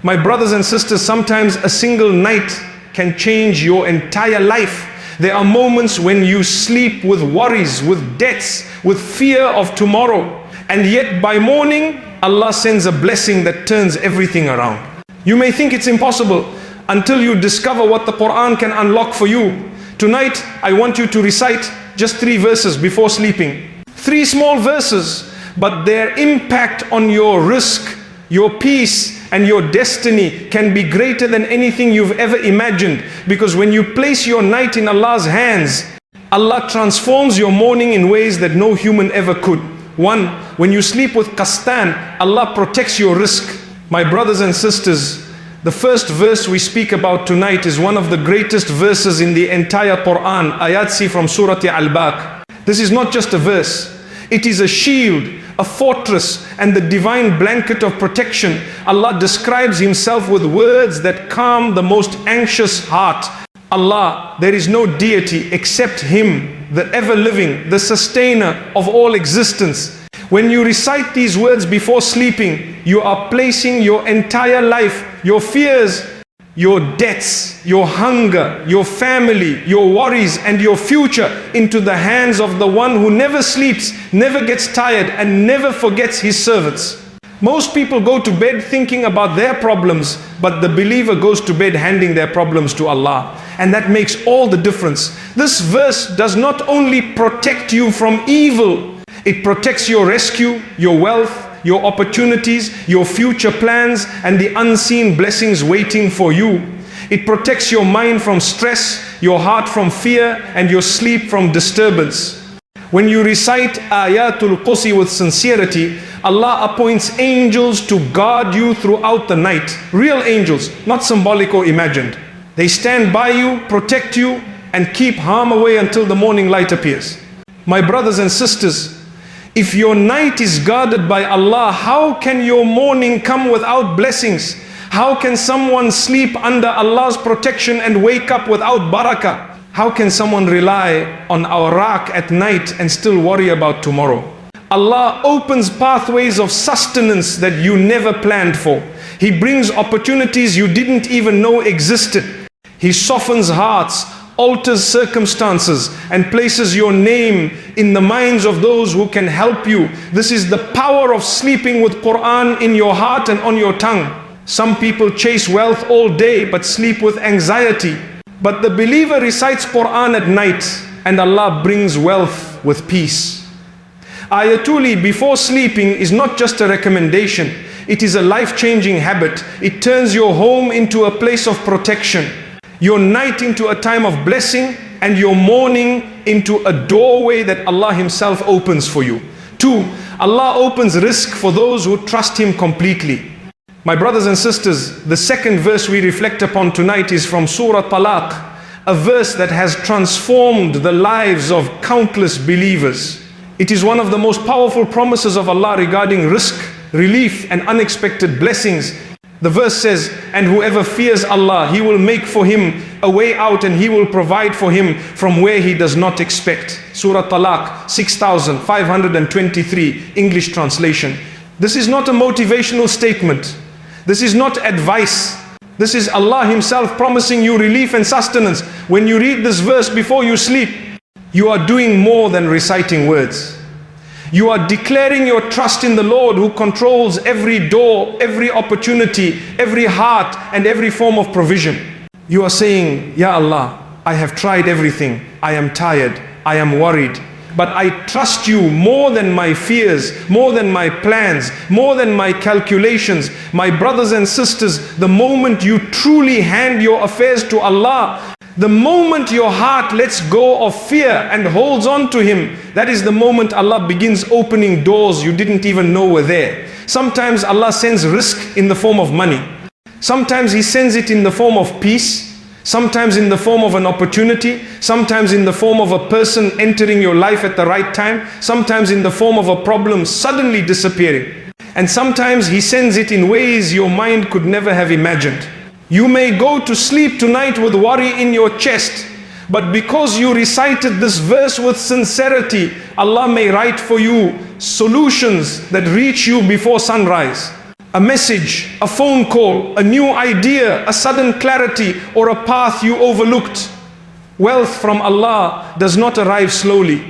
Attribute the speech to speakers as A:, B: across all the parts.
A: My brothers and sisters, sometimes a single night can change your entire life. There are moments when you sleep with worries, with debts, with fear of tomorrow. And yet by morning, Allah sends a blessing that turns everything around. You may think it's impossible until you discover what the Quran can unlock for you. Tonight, I want you to recite just 3 verses before sleeping. 3 small verses, but their impact on your rizq, your peace, and your destiny can be greater than anything you've ever imagined. Because when you place your night in Allah's hands, Allah transforms your morning in ways that no human ever could. 1, when you sleep with qastan, Allah protects your rizq. My brothers and sisters, the first verse we speak about tonight is one of the greatest verses in the entire Quran, ayat C from Surah Al-Baqarah. This is not just a verse, it is a shield, a fortress, and the divine blanket of protection. Allah describes Himself with words that calm the most anxious heart. Allah, there is no deity except Him, the ever-living, the sustainer of all existence. When you recite these words before sleeping, you are placing your entire life, your fears, your debts, your hunger, your family, your worries, and your future into the hands of the one who never sleeps, never gets tired, and never forgets His servants. Most people go to bed thinking about their problems, but the believer goes to bed handing their problems to Allah. And that makes all the difference. This verse does not only protect you from evil, it protects your rescue, your wealth, your opportunities, your future plans, and the unseen blessings waiting for you. It protects your mind from stress, your heart from fear, and your sleep from disturbance. When you recite Ayatul Kursi with sincerity, Allah appoints angels to guard you throughout the night. Real angels, not symbolic or imagined. They stand by you, protect you, and keep harm away until the morning light appears. My brothers and sisters, if your night is guarded by Allah, how can your morning come without blessings? How can someone sleep under Allah's protection and wake up without barakah? How can someone rely on our raq at night and still worry about tomorrow? Allah opens pathways of sustenance that you never planned for. He brings opportunities you didn't even know existed. He softens hearts, alters circumstances, and places your name in the minds of those who can help you. This is the power of sleeping with Quran in your heart and on your tongue. Some people chase wealth all day but sleep with anxiety. But the believer recites Quran at night and Allah brings wealth with peace. Ayatullah before sleeping is not just a recommendation. It is a life-changing habit. It turns your home into a place of protection, your night into a time of blessing, and your morning into a doorway that Allah Himself opens for you. 2, Allah opens rizq for those who trust Him completely. My brothers and sisters, the second verse we reflect upon tonight is from Surah Talaq, a verse that has transformed the lives of countless believers. It is one of the most powerful promises of Allah regarding rizq, relief, and unexpected blessings. The verse says, and whoever fears Allah, He will make for him a way out and He will provide for him from where he does not expect. Surah Talaq 6523, English translation. This is not a motivational statement. This is not advice. This is Allah Himself promising you relief and sustenance. When you read this verse before you sleep, you are doing more than reciting words. You are declaring your trust in the Lord who controls every door, every opportunity, every heart, and every form of provision. You are saying, Ya Allah, I have tried everything. I am tired. I am worried. But I trust you more than my fears, more than my plans, more than my calculations. My brothers and sisters, the moment you truly hand your affairs to Allah, the moment your heart lets go of fear and holds on to Him, that is the moment Allah begins opening doors you didn't even know were there. Sometimes Allah sends rizq in the form of money. Sometimes He sends it in the form of peace. Sometimes in the form of an opportunity. Sometimes in the form of a person entering your life at the right time. Sometimes in the form of a problem suddenly disappearing. And sometimes He sends it in ways your mind could never have imagined. You may go to sleep tonight with worry in your chest, but because you recited this verse with sincerity, Allah may write for you solutions that reach you before sunrise. a message, a phone call, a new idea, a sudden clarity, or a path you overlooked. Wealth from Allah does not arrive slowly.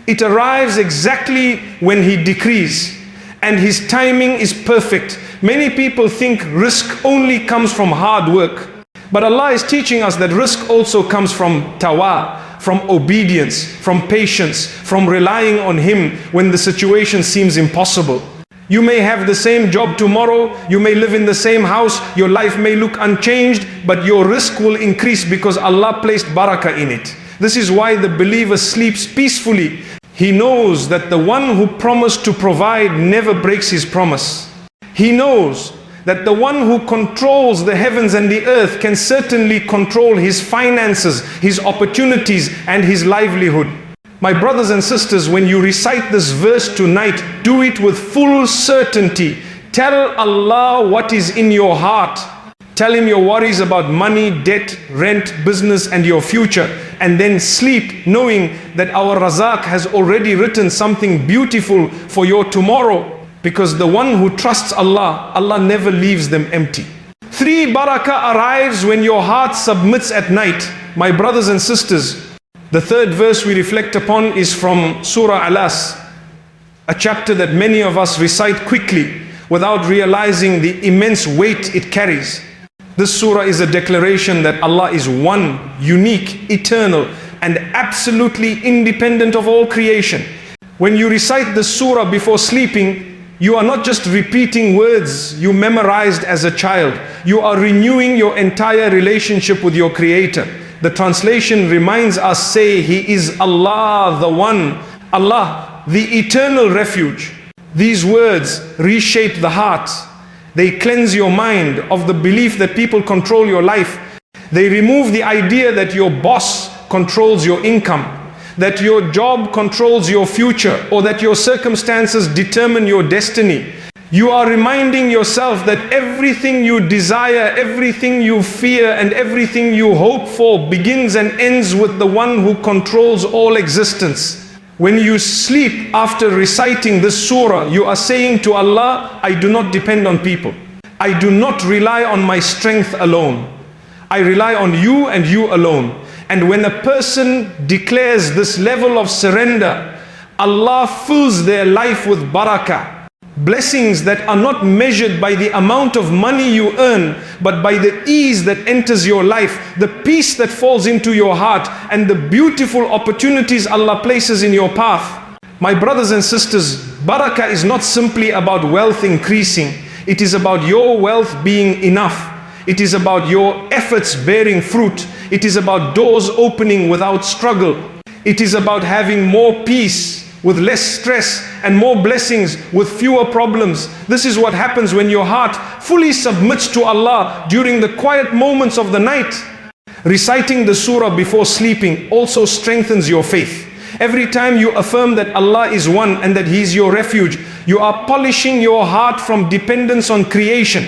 A: It arrives exactly when He decrees, and His timing is perfect. Many people think rizq only comes from hard work, but Allah is teaching us that rizq also comes from tawa, from obedience, from patience, from relying on Him when the situation seems impossible. You may have the same job tomorrow, you may live in the same house, your life may look unchanged, but your rizq will increase because Allah placed barakah in it. This is why the believer sleeps peacefully. He knows that the one who promised to provide never breaks his promise. He knows that the one who controls the heavens and the earth can certainly control his finances, his opportunities, and his livelihood. My brothers and sisters, when you recite this verse tonight, do it with full certainty. Tell Allah what is in your heart. Tell Him your worries about money, debt, rent, business, and your future. And then sleep knowing that our Razak has already written something beautiful for your tomorrow. Because the one who trusts Allah, Allah never leaves them empty. 3 barakah arrives when your heart submits at night. My brothers and sisters, the 3rd verse we reflect upon is from Surah Alas, a chapter that many of us recite quickly without realizing the immense weight it carries. This surah is a declaration that Allah is one, unique, eternal, and absolutely independent of all creation. When you recite this surah before sleeping, you are not just repeating words you memorized as a child. You are renewing your entire relationship with your Creator. The translation reminds us, say, He is Allah the One, Allah, the eternal refuge. These words reshape the heart. They cleanse your mind of the belief that people control your life. They remove the idea that your boss controls your income, that your job controls your future, or that your circumstances determine your destiny. You are reminding yourself that everything you desire, everything you fear, and everything you hope for begins and ends with the one who controls all existence. When you sleep after reciting this surah, you are saying to Allah, I do not depend on people. I do not rely on my strength alone. I rely on you and you alone. And when a person declares this level of surrender, Allah fills their life with barakah. Blessings that are not measured by the amount of money you earn, but by the ease that enters your life, the peace that falls into your heart, and the beautiful opportunities Allah places in your path. My brothers and sisters, barakah is not simply about wealth increasing. It is about your wealth being enough. It is about your efforts bearing fruit. It is about doors opening without struggle. It is about having more peace with less stress and more blessings with fewer problems. This is what happens when your heart fully submits to Allah during the quiet moments of the night. Reciting the surah before sleeping also strengthens your faith. Every time you affirm that Allah is one and that He is your refuge, you are polishing your heart from dependence on creation.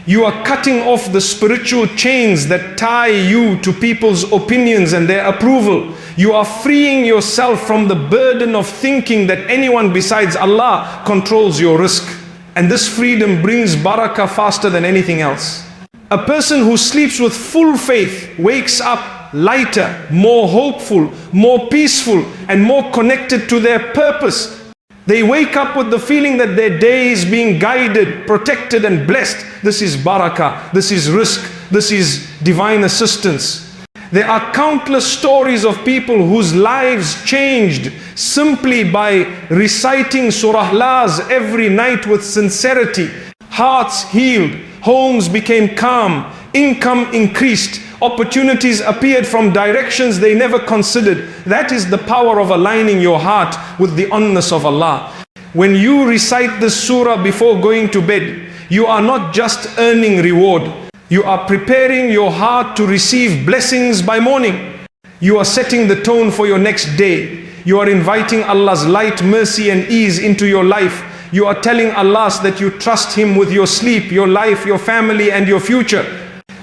A: You are cutting off the spiritual chains that tie you to people's opinions and their approval. You are freeing yourself from the burden of thinking that anyone besides Allah controls your rizq. And this freedom brings barakah faster than anything else. A person who sleeps with full faith wakes up lighter, more hopeful, more peaceful, and more connected to their purpose. They wake up with the feeling that their day is being guided, protected, and blessed. This is barakah, this is rizq, this is divine assistance. There are countless stories of people whose lives changed simply by reciting Surah Las every night with sincerity. Hearts healed, homes became calm, income increased, opportunities appeared from directions they never considered. That is the power of aligning your heart with the oneness of Allah. When you recite this surah before going to bed, you are not just earning reward. You are preparing your heart to receive blessings by morning. You are setting the tone for your next day. You are inviting Allah's light, mercy, and ease into your life. You are telling Allah that you trust Him with your sleep, your life, your family, and your future.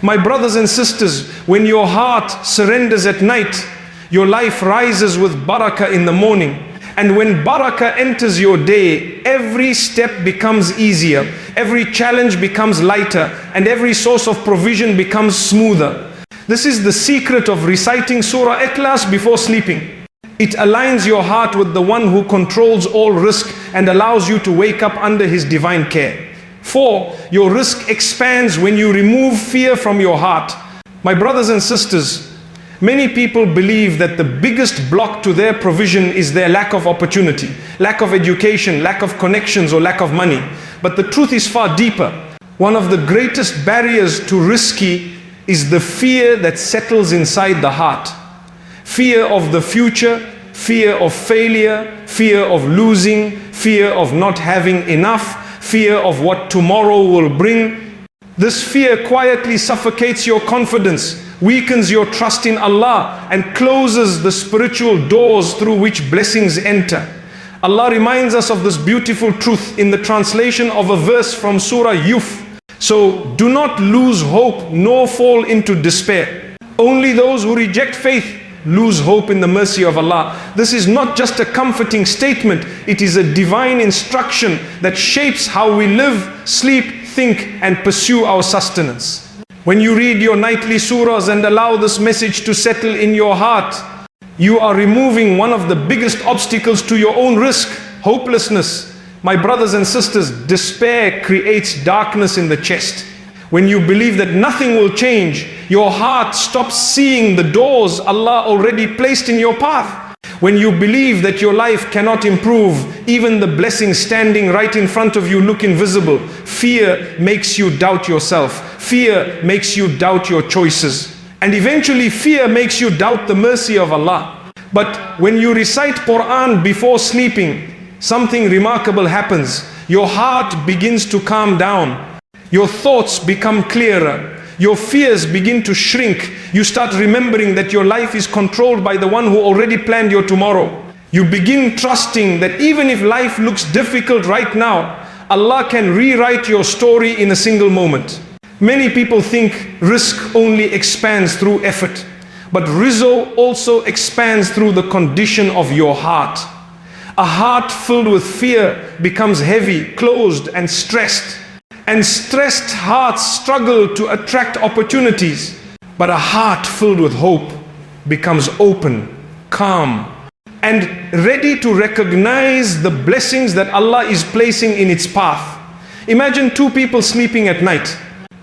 A: My brothers and sisters, when your heart surrenders at night, your life rises with barakah in the morning. And when barakah enters your day, every step becomes easier. every challenge becomes lighter, and every source of provision becomes smoother. This is the secret of reciting Surah Ikhlas before sleeping. It aligns your heart with the one who controls all rizq and allows you to wake up under his divine care. 4. Your rizq expands when you remove fear from your heart. My brothers and sisters, many people believe that the biggest block to their provision is their lack of opportunity, lack of education, lack of connections, or lack of money. But the truth is far deeper. One of the greatest barriers to rizqi is the fear that settles inside the heart. Fear of the future, fear of failure, fear of losing, fear of not having enough, fear of what tomorrow will bring. This fear quietly suffocates your confidence, weakens your trust in Allah, and closes the spiritual doors through which blessings enter. Allah reminds us of this beautiful truth in the translation of a verse from Surah Yuf. So do not lose hope nor fall into despair. Only those who reject faith lose hope in the mercy of Allah. This is not just a comforting statement, it is a divine instruction that shapes how we live, sleep, think, and pursue our sustenance. When you read your nightly surahs and allow this message to settle in your heart, you are removing one of the biggest obstacles to your own rizq, hopelessness. My brothers and sisters, despair creates darkness in the chest. When you believe that nothing will change, your heart stops seeing the doors Allah already placed in your path. When you believe that your life cannot improve, even the blessings standing right in front of you look invisible. Fear makes you doubt yourself. Fear makes you doubt your choices. And eventually fear makes you doubt the mercy of Allah. But when you recite Quran before sleeping, something remarkable happens. Your heart begins to calm down. Your thoughts become clearer. Your fears begin to shrink. You start remembering that your life is controlled by the one who already planned your tomorrow. You begin trusting that even if life looks difficult right now, Allah can rewrite your story in a single moment. Many people think rizq only expands through effort, but rizq also expands through the condition of your heart. A heart filled with fear becomes heavy, closed, and stressed. And stressed hearts struggle to attract opportunities. But a heart filled with hope becomes open, calm, and ready to recognize the blessings that Allah is placing in its path. Imagine two people sleeping at night.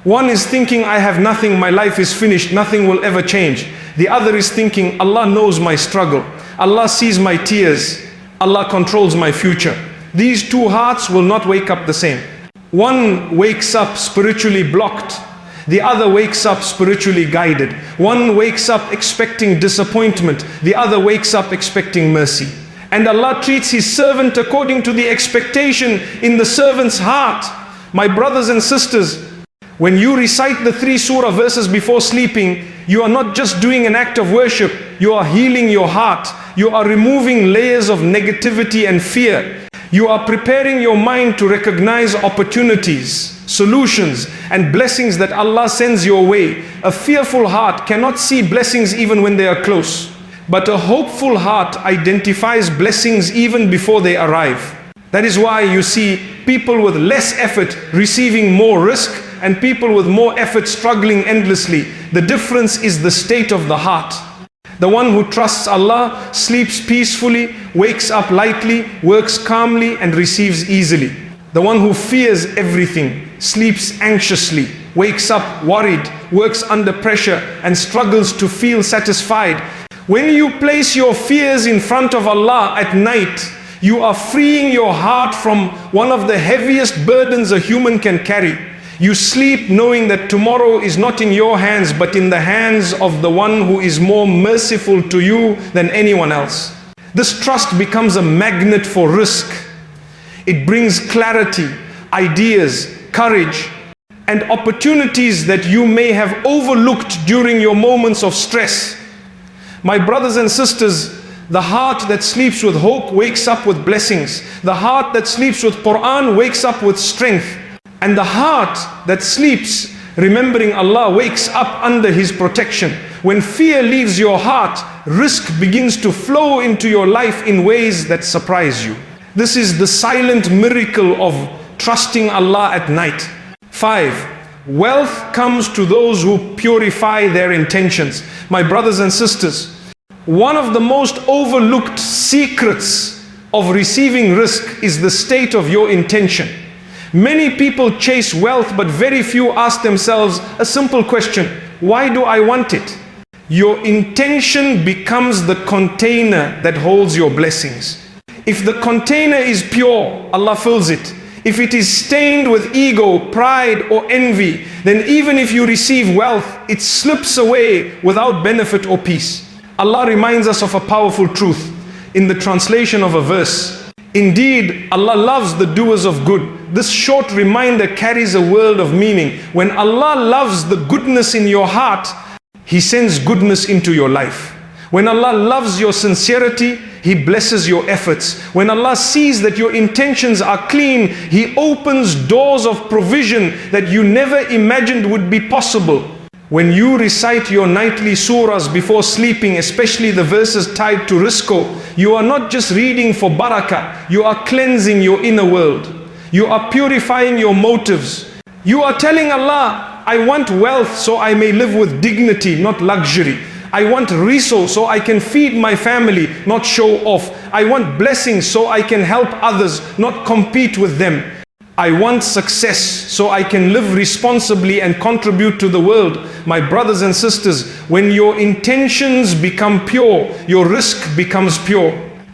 A: One is thinking, I have nothing, my life is finished, nothing will ever change. The other is thinking, Allah knows my struggle. Allah sees my tears. Allah controls my future. These two hearts will not wake up the same. One wakes up spiritually blocked. The other wakes up spiritually guided. One wakes up expecting disappointment. The other wakes up expecting mercy. And Allah treats His servant according to the expectation in the servant's heart. My brothers and sisters, when you recite the 3 surah verses before sleeping, you are not just doing an act of worship, you are healing your heart. You are removing layers of negativity and fear. You are preparing your mind to recognize opportunities, solutions, and blessings that Allah sends your way. A fearful heart cannot see blessings even when they are close. But a hopeful heart identifies blessings even before they arrive. That is why you see people with less effort receiving more rizq and people with more effort struggling endlessly. The difference is the state of the heart. The one who trusts Allah sleeps peacefully, wakes up lightly, works calmly, and receives easily. The one who fears everything sleeps anxiously, wakes up worried, works under pressure, and struggles to feel satisfied. When you place your fears in front of Allah at night, you are freeing your heart from one of the heaviest burdens a human can carry. You sleep knowing that tomorrow is not in your hands, but in the hands of the one who is more merciful to you than anyone else. This trust becomes a magnet for rizq. It brings clarity, ideas, courage, and opportunities that you may have overlooked during your moments of stress. My brothers and sisters, the heart that sleeps with hope wakes up with blessings. The heart that sleeps with Quran wakes up with strength. And the heart that sleeps remembering Allah wakes up under His protection. When fear leaves your heart, rizq begins to flow into your life in ways that surprise you. This is the silent miracle of trusting Allah at night. 5. Wealth comes to those who purify their intentions. My brothers and sisters, one of the most overlooked secrets of receiving rizq is the state of your intention. Many people chase wealth, but very few ask themselves a simple question: why do I want it? Your intention becomes the container that holds your blessings. If the container is pure, Allah fills it. If it is stained with ego, pride or envy, then even if you receive wealth, it slips away without benefit or peace. Allah reminds us of a powerful truth in the translation of a verse. Indeed, Allah loves the doers of good. This short reminder carries a world of meaning. When Allah loves the goodness in your heart, He sends goodness into your life. When Allah loves your sincerity, He blesses your efforts. When Allah sees that your intentions are clean, He opens doors of provision that you never imagined would be possible. When you recite your nightly surahs before sleeping, especially the verses tied to Rizq, you are not just reading for barakah, you are cleansing your inner world. You are purifying your motives. You are telling Allah, I want wealth so I may live with dignity, not luxury. I want rizq so I can feed my family, not show off. I want blessings so I can help others, not compete with them. I want success so I can live responsibly and contribute to the world. My brothers and sisters, when your intentions become pure, your rizq becomes pure.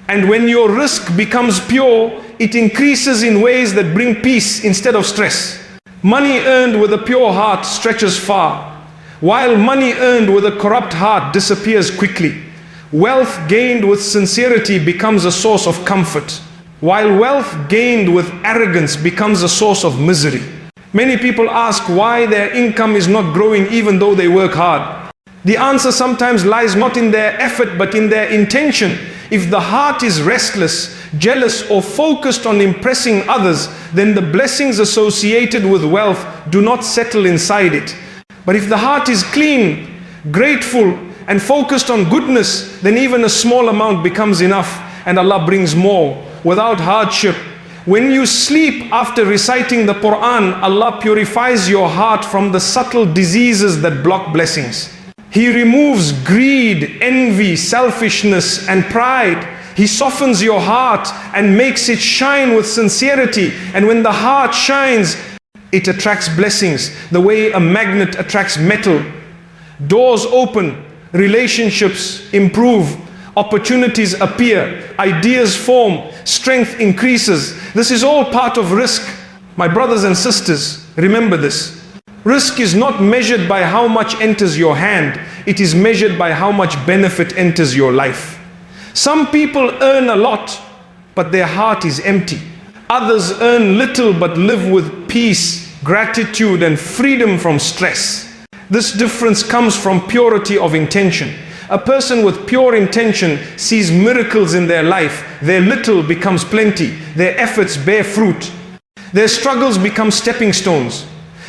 A: And when your rizq becomes pure, it increases in ways that bring peace instead of stress. Money earned with a pure heart stretches far, while money earned with a corrupt heart disappears quickly. Wealth gained with sincerity becomes a source of comfort, while wealth gained with arrogance becomes a source of misery. Many people ask why their income is not growing even though they work hard. The answer sometimes lies not in their effort but in their intention. If the heart is restless, jealous or focused on impressing others, then the blessings associated with wealth do not settle inside it. But if the heart is clean, grateful and focused on goodness, then even a small amount becomes enough and Allah brings more without hardship. When you sleep after reciting the Quran, Allah purifies your heart from the subtle diseases that block blessings. He removes greed, envy, selfishness and pride. He softens your heart and makes it shine with sincerity. And when the heart shines, it attracts blessings the way a magnet attracts metal. Doors open, relationships improve, opportunities appear, ideas form, strength increases. This is all part of rizq. My brothers and sisters, remember this. Rizq is not measured by how much enters your hand. It is measured by how much benefit enters your life. Some people earn a lot, but their heart is empty. Others earn little but live with peace, gratitude and freedom from stress. This difference comes from purity of intention. A person with pure intention sees miracles in their life. Their little becomes plenty. Their efforts bear fruit. Their struggles become stepping stones.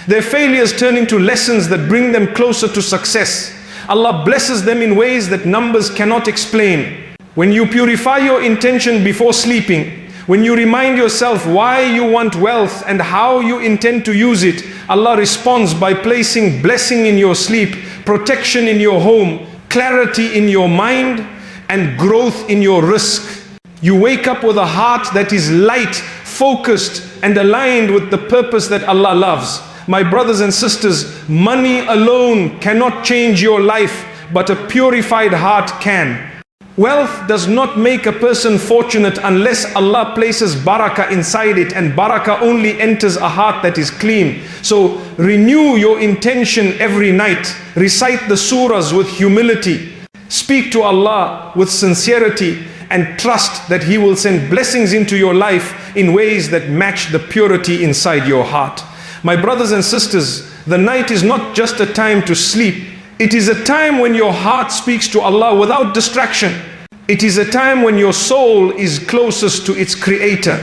A: Their failures turn into lessons that bring them closer to success. Allah blesses them in ways that numbers cannot explain. When you purify your intention before sleeping, when you remind yourself why you want wealth and how you intend to use it, Allah responds by placing blessing in your sleep, protection in your home, clarity in your mind, and growth in your rizq. You wake up with a heart that is light, focused, and aligned with the purpose that Allah loves. My brothers and sisters, money alone cannot change your life, but a purified heart can. Wealth does not make a person fortunate unless Allah places barakah inside it, and barakah only enters a heart that is clean. So renew your intention every night. Recite the surahs with humility. Speak to Allah with sincerity and trust that He will send blessings into your life in ways that match the purity inside your heart. My brothers and sisters, the night is not just a time to sleep. It is a time when your heart speaks to Allah without distraction. It is a time when your soul is closest to its Creator.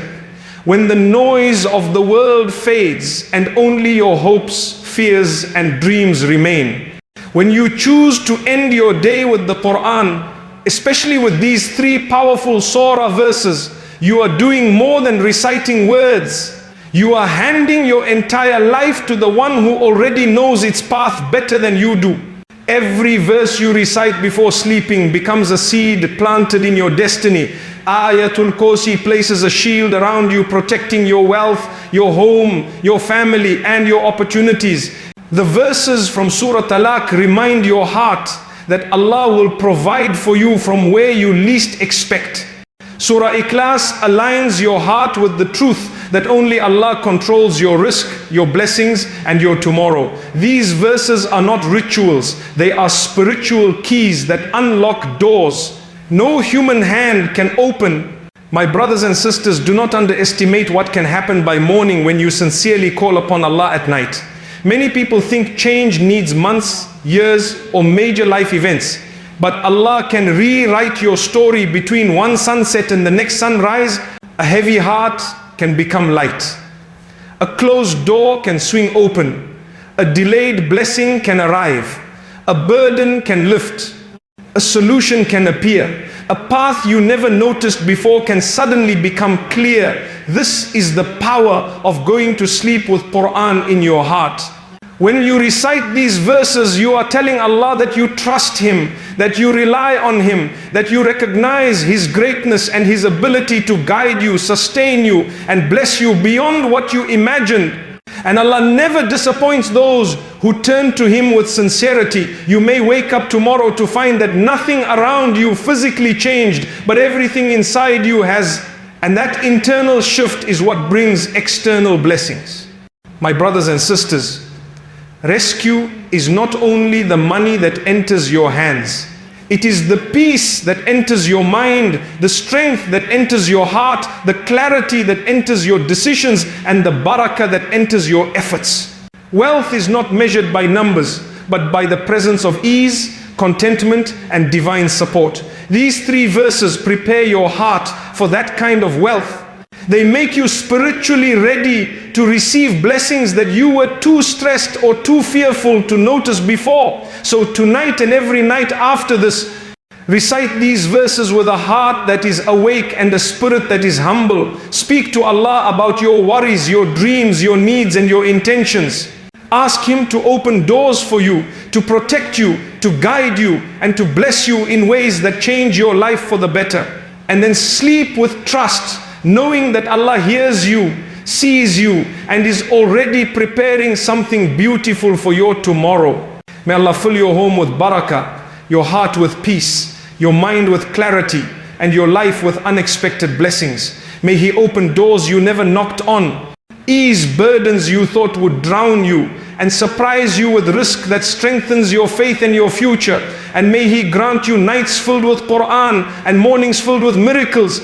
A: When the noise of the world fades and only your hopes, fears and dreams remain. When you choose to end your day with the Quran, especially with these 3 powerful surah verses, you are doing more than reciting words. You are handing your entire life to the one who already knows its path better than you do. Every verse you recite before sleeping becomes a seed planted in your destiny. Ayatul Kursi places a shield around you, protecting your wealth, your home, your family, and your opportunities. The verses from Surah Talaq remind your heart that Allah will provide for you from where you least expect. Surah Ikhlas aligns your heart with the truth that only Allah controls your rizq, your blessings, and your tomorrow. These verses are not rituals, they are spiritual keys that unlock doors no human hand can open. My brothers and sisters, do not underestimate what can happen by morning when you sincerely call upon Allah at night. Many people think change needs months, years, or major life events. But Allah can rewrite your story between one sunset and the next sunrise. A heavy heart can become light. A closed door can swing open. A delayed blessing can arrive. A burden can lift. A solution can appear. A path you never noticed before can suddenly become clear. This is the power of going to sleep with Quran in your heart. When you recite these verses, you are telling Allah that you trust Him, that you rely on Him, that you recognize His greatness and His ability to guide you, sustain you, and bless you beyond what you imagined. And Allah never disappoints those who turn to Him with sincerity. You may wake up tomorrow to find that nothing around you physically changed, but everything inside you has. And that internal shift is what brings external blessings. My brothers and sisters, rescue is not only the money that enters your hands. It is the peace that enters your mind, the strength that enters your heart, the clarity that enters your decisions, and the barakah that enters your efforts. Wealth is not measured by numbers, but by the presence of ease, contentment, and divine support. These three verses prepare your heart for that kind of wealth. They make you spiritually ready to receive blessings that you were too stressed or too fearful to notice before. So tonight and every night after this, recite these verses with a heart that is awake and a spirit that is humble. Speak to Allah about your worries, your dreams, your needs, and your intentions. Ask Him to open doors for you, to protect you, to guide you, and to bless you in ways that change your life for the better. And then sleep with trust, knowing that Allah hears you, sees you, and is already preparing something beautiful for your tomorrow. May Allah fill your home with barakah, your heart with peace, your mind with clarity, and your life with unexpected blessings. May He open doors you never knocked on, ease burdens you thought would drown you, and surprise you with rizq that strengthens your faith and your future. And may He grant you nights filled with Quran and mornings filled with miracles.